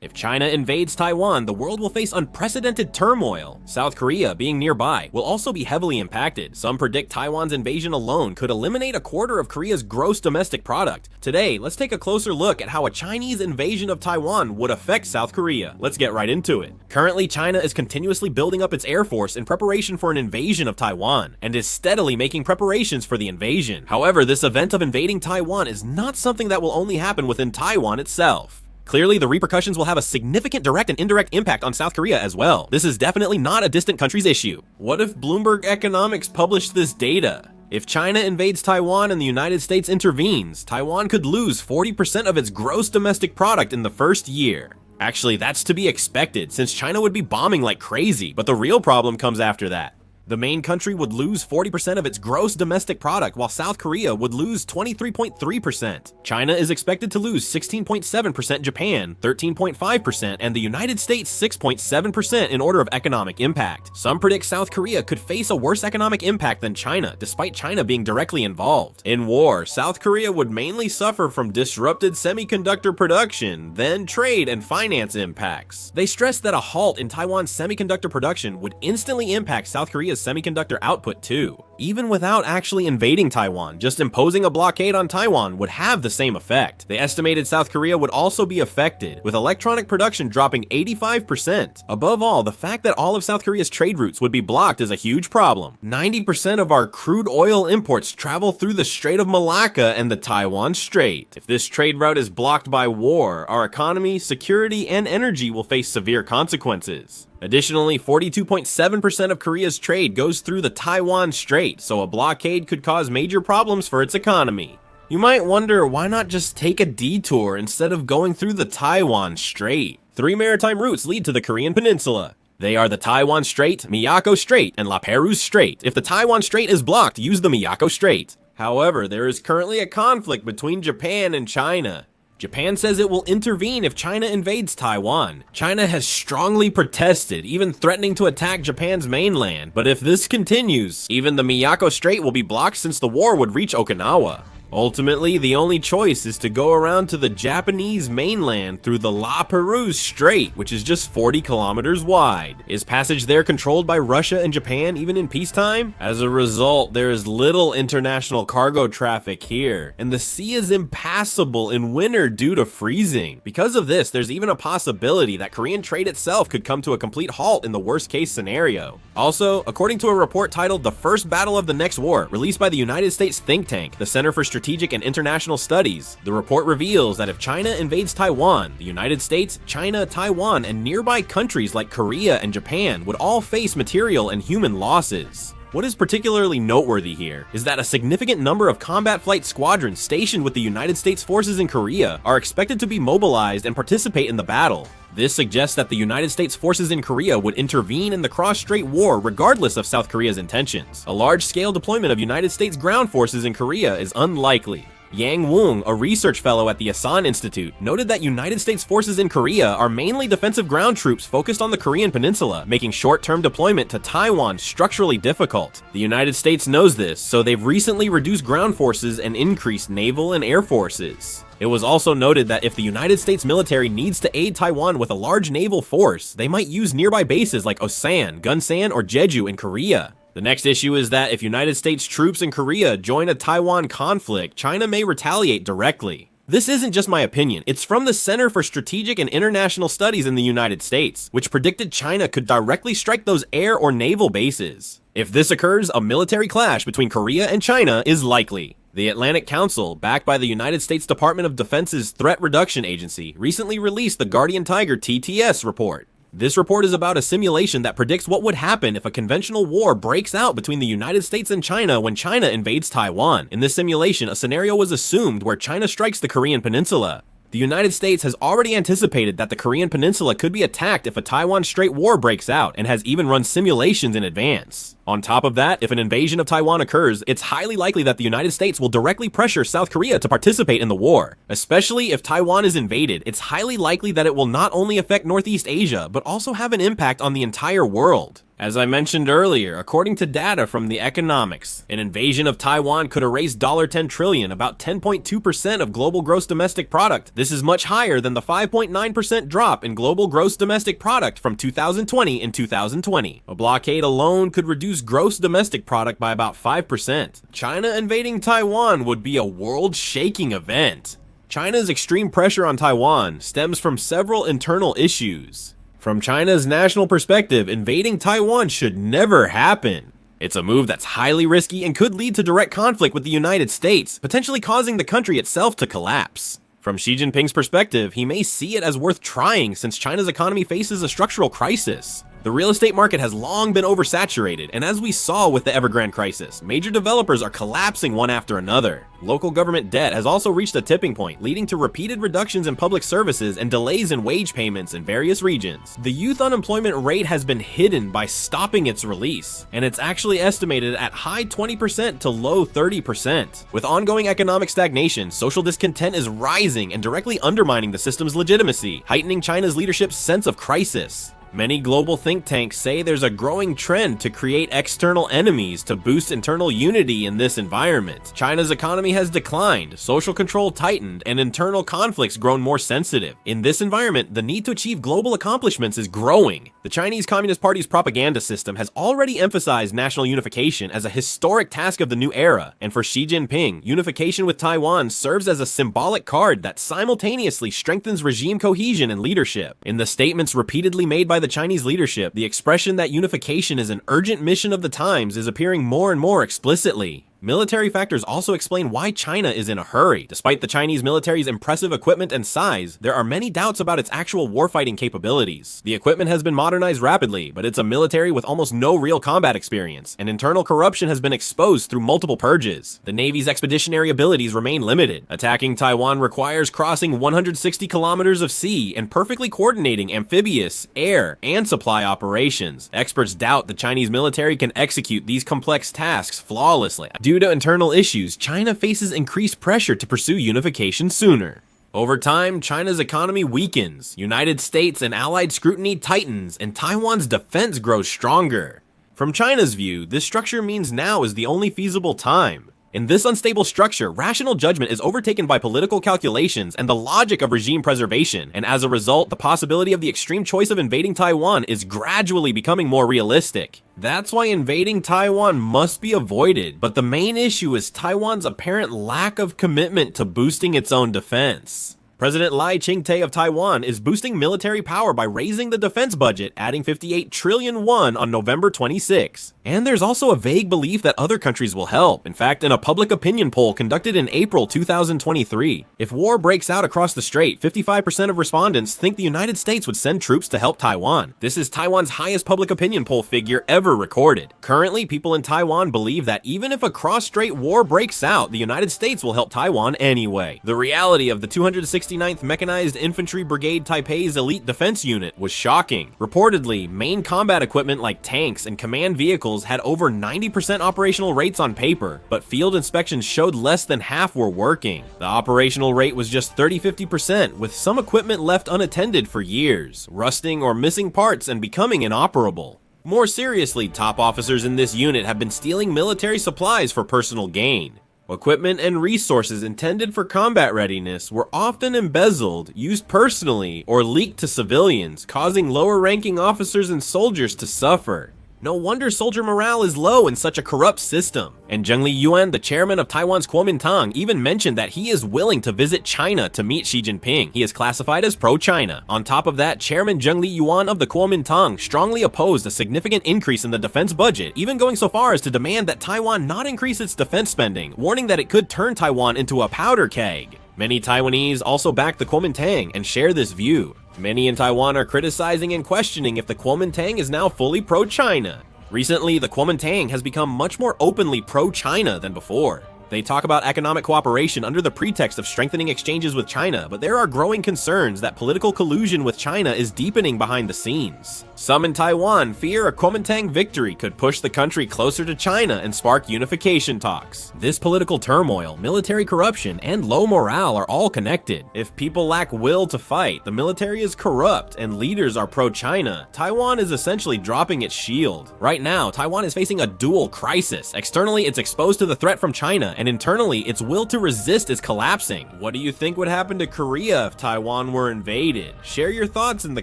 If China invades Taiwan, the world will face unprecedented turmoil. South Korea, being nearby, will also be heavily impacted. Some predict Taiwan's invasion alone could eliminate a quarter of Korea's gross domestic product. Today, let's take a closer look at how a Chinese invasion of Taiwan would affect South Korea. Let's get right into it. Currently, China is continuously building up its air force in preparation for an invasion of Taiwan, and is steadily making preparations for the invasion. However, this event of invading Taiwan is not something that will only happen within Taiwan itself. Clearly, the repercussions will have a significant direct and indirect impact on South Korea as well. This is definitely not a distant country's issue. What if Bloomberg Economics published this data? If China invades Taiwan and the United States intervenes, Taiwan could lose 40% of its gross domestic product in the first year. Actually, that's to be expected, since China would be bombing like crazy, but the real problem comes after that. The main country would lose 40% of its gross domestic product, while South Korea would lose 23.3%. China is expected to lose 16.7%, Japan 13.5%, and the United States 6.7% in order of economic impact. Some predict South Korea could face a worse economic impact than China, despite China being directly involved. In war, South Korea would mainly suffer from disrupted semiconductor production, then trade and finance impacts. They stress that a halt in Taiwan's semiconductor production would instantly impact South Korea's semiconductor output too. Even without actually invading Taiwan, just imposing a blockade on Taiwan would have the same effect. They estimated South Korea would also be affected, with electronic production dropping 85%. Above all, the fact that all of South Korea's trade routes would be blocked is a huge problem. 90% of our crude oil imports travel through the Strait of Malacca and the Taiwan Strait. If this trade route is blocked by war, our economy, security, and energy will face severe consequences. Additionally, 42.7% of Korea's trade goes through the Taiwan Strait, so a blockade could cause major problems for its economy. You might wonder, why not just take a detour instead of going through the Taiwan Strait? 3 maritime routes lead to the Korean Peninsula. They are the Taiwan Strait, Miyako Strait, and La Perouse Strait. If the Taiwan Strait is blocked, use the Miyako Strait. However, there is currently a conflict between Japan and China. Japan says it will intervene if China invades Taiwan. China has strongly protested, even threatening to attack Japan's mainland. But if this continues, even the Miyako Strait will be blocked since the war would reach Okinawa. Ultimately, the only choice is to go around to the Japanese mainland through the La Perouse Strait, which is just 40 kilometers wide. Is passage there controlled by Russia and Japan even in peacetime? As a result, there is little international cargo traffic here, and the sea is impassable in winter due to freezing. Because of this, there's even a possibility that Korean trade itself could come to a complete halt in the worst case scenario. Also, according to a report titled The First Battle of the Next War, released by the United States think tank, the Center for Strategic and International Studies, the report reveals that if China invades Taiwan, the United States, China, Taiwan, and nearby countries like Korea and Japan would all face material and human losses. What is particularly noteworthy here is that a significant number of combat flight squadrons stationed with the United States forces in Korea are expected to be mobilized and participate in the battle. This suggests that the United States forces in Korea would intervene in the cross-strait war regardless of South Korea's intentions. A large-scale deployment of United States ground forces in Korea is unlikely. Yang Wung, a research fellow at the Asan Institute, noted that United States forces in Korea are mainly defensive ground troops focused on the Korean Peninsula, making short-term deployment to Taiwan structurally difficult. The United States knows this, so they've recently reduced ground forces and increased naval and air forces. It was also noted that if the United States military needs to aid Taiwan with a large naval force, they might use nearby bases like Osan, Gunsan, or Jeju in Korea. The next issue is that if United States troops in Korea join a Taiwan conflict, China may retaliate directly. This isn't just my opinion, it's from the Center for Strategic and International Studies in the United States, which predicted China could directly strike those air or naval bases. If this occurs, a military clash between Korea and China is likely. The Atlantic Council, backed by the United States Department of Defense's Threat Reduction Agency, recently released the Guardian Tiger TTS report. This report is about a simulation that predicts what would happen if a conventional war breaks out between the United States and China when China invades Taiwan. In this simulation, a scenario was assumed where China strikes the Korean Peninsula. The United States has already anticipated that the Korean Peninsula could be attacked if a Taiwan Strait war breaks out, and has even run simulations in advance. On top of that, if an invasion of Taiwan occurs, it's highly likely that the United States will directly pressure South Korea to participate in the war. Especially if Taiwan is invaded, it's highly likely that it will not only affect Northeast Asia, but also have an impact on the entire world. As I mentioned earlier, according to data from the economics, an invasion of Taiwan could erase $10 trillion, about 10.2% of global gross domestic product. This is much higher than the 5.9% drop in global gross domestic product from 2020 and 2020. A blockade alone could reduce gross domestic product by about 5%. China invading Taiwan would be a world-shaking event. China's extreme pressure on Taiwan stems from several internal issues. From China's national perspective, invading Taiwan should never happen. It's a move that's highly risky and could lead to direct conflict with the United States, potentially causing the country itself to collapse. From Xi Jinping's perspective, he may see it as worth trying since China's economy faces a structural crisis. The real estate market has long been oversaturated, and as we saw with the Evergrande crisis, major developers are collapsing one after another. Local government debt has also reached a tipping point, leading to repeated reductions in public services and delays in wage payments in various regions. The youth unemployment rate has been hidden by stopping its release, and it's actually estimated at high 20% to low 30%. With ongoing economic stagnation, social discontent is rising and directly undermining the system's legitimacy, heightening China's leadership's sense of crisis. Many global think tanks say there's a growing trend to create external enemies to boost internal unity in this environment. China's economy has declined, social control tightened, and internal conflicts grown more sensitive. In this environment, the need to achieve global accomplishments is growing. The Chinese Communist Party's propaganda system has already emphasized national unification as a historic task of the new era, and for Xi Jinping, unification with Taiwan serves as a symbolic card that simultaneously strengthens regime cohesion and leadership. In the statements repeatedly made by the Chinese leadership, the expression that unification is an urgent mission of the times is appearing more and more explicitly. Military factors also explain why China is in a hurry. Despite the Chinese military's impressive equipment and size, there are many doubts about its actual warfighting capabilities. The equipment has been modernized rapidly, but it's a military with almost no real combat experience, and internal corruption has been exposed through multiple purges. The Navy's expeditionary abilities remain limited. Attacking Taiwan requires crossing 160 kilometers of sea and perfectly coordinating amphibious, air, and supply operations. Experts doubt the Chinese military can execute these complex tasks flawlessly. Due to internal issues, China faces increased pressure to pursue unification sooner. Over time, China's economy weakens, United States and allied scrutiny tightens, and Taiwan's defense grows stronger. From China's view, this structure means now is the only feasible time. In this unstable structure, rational judgment is overtaken by political calculations and the logic of regime preservation, and as a result, the possibility of the extreme choice of invading Taiwan is gradually becoming more realistic. That's why invading Taiwan must be avoided, but the main issue is Taiwan's apparent lack of commitment to boosting its own defense. President Lai Ching-te of Taiwan is boosting military power by raising the defense budget, adding 58 trillion won on November 26. And there's also a vague belief that other countries will help. In fact, in a public opinion poll conducted in April 2023, if war breaks out across the strait, 55% of respondents think the United States would send troops to help Taiwan. This is Taiwan's highest public opinion poll figure ever recorded. Currently, people in Taiwan believe that even if a cross-strait war breaks out, the United States will help Taiwan anyway. The reality of the 269th Mechanized Infantry Brigade Taipei's Elite Defense Unit was shocking. Reportedly, main combat equipment like tanks and command vehicles had over 90% operational rates on paper, but field inspections showed less than half were working. The operational rate was just 30-50%, with some equipment left unattended for years, rusting or missing parts and becoming inoperable. More seriously, top officers in this unit have been stealing military supplies for personal gain. Equipment and resources intended for combat readiness were often embezzled, used personally, or leaked to civilians, causing lower-ranking officers and soldiers to suffer. No wonder soldier morale is low in such a corrupt system. And Zheng Liyuan, the chairman of Taiwan's Kuomintang, even mentioned that he is willing to visit China to meet Xi Jinping. He is classified as pro-China. On top of that, Chairman Zheng Liyuan of the Kuomintang strongly opposed a significant increase in the defense budget, even going so far as to demand that Taiwan not increase its defense spending, warning that it could turn Taiwan into a powder keg. Many Taiwanese also back the Kuomintang and share this view. Many in Taiwan are criticizing and questioning if the Kuomintang is now fully pro-China. Recently, the Kuomintang has become much more openly pro-China than before. They talk about economic cooperation under the pretext of strengthening exchanges with China, but there are growing concerns that political collusion with China is deepening behind the scenes. Some in Taiwan fear a Kuomintang victory could push the country closer to China and spark unification talks. This political turmoil, military corruption, and low morale are all connected. If people lack will to fight, the military is corrupt, and leaders are pro-China, Taiwan is essentially dropping its shield. Right now, Taiwan is facing a dual crisis. Externally, it's exposed to the threat from China, and internally, its will to resist is collapsing. What do you think would happen to Korea if Taiwan were invaded? Share your thoughts in the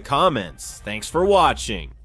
comments. Thanks for watching.